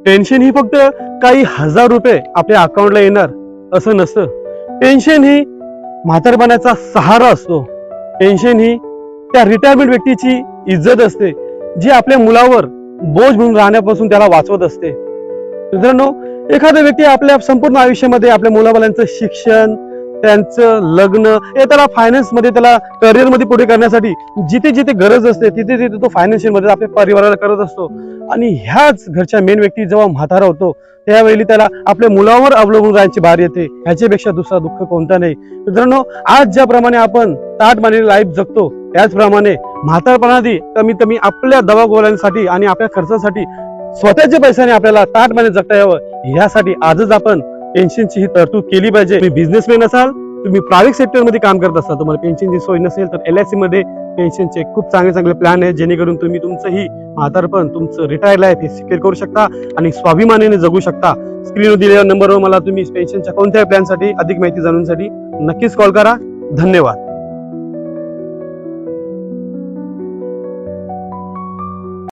Pension ही फक्त काही हजार रुपये आपल्या अकाउंटला येणार असं नसतं. पेन्शन ही म्हातारपणाचा सहारा असतो. पेन्शन ही त्या रिटायरमेंट व्यक्तीची इज्जत असते, जी आपल्या मुलावर बोज म्हणून राहण्यापासून त्याला वाचवत असते. मित्रांनो, एखादा व्यक्ती आपल्या संपूर्ण आयुष्यामध्ये आपल्या मुलाबाळांचं शिक्षण, त्यांचं लग्न हे त्याला फायनान्स मध्ये, त्याला करिअर मध्ये पुढे करण्यासाठी जिथे जिथे गरज असते तिथे तिथे तो फायनान्शियल मध्ये आपल्या परिवाराला करत असतो. आणि ह्याच घरच्या मेन व्यक्ती जेव्हा म्हातारा होतो त्यावेळी त्याला आपल्या मुलावर अवलंबून राहायची बारी येते. ह्याच्यापेक्षा दुसरा दुःख कोणता नाही. मित्रांनो, आज ज्याप्रमाणे आपण ताटमानेने लाईफ जगतो त्याचप्रमाणे म्हातारपणाआधी कमीत कमी आपल्या दवागोळ्यांसाठी आणि आपल्या खर्चासाठी स्वतःच्या पैशाने आपल्याला ताटमाने जगता यावं यासाठी आजच आपण पेन्शनची ही तरतूद केली पाहिजे. तुम्ही बिझनेसमॅन असाल, तुम्ही प्रायव्हेट सेक्टर मध्ये काम करत असाल, तुम्हाला पेन्शनची सोय नसेल तर LIC मध्ये पेन्शनचे खूप चांगले चांगले प्लॅन आहेत, जेणेकरून तुम्ही तुमचं ही म्हातारपण, तुमचं रिटायर लाईफ हे सिक्युअर करू शकता आणि स्वाभिमानाने जगू शकता. स्क्रीनवर दिलेल्या नंबरवर मला तुम्ही पेन्शनच्या कोणत्याही प्लॅनसाठी अधिक माहिती जाणून साठी नक्कीच कॉल करा. धन्यवाद.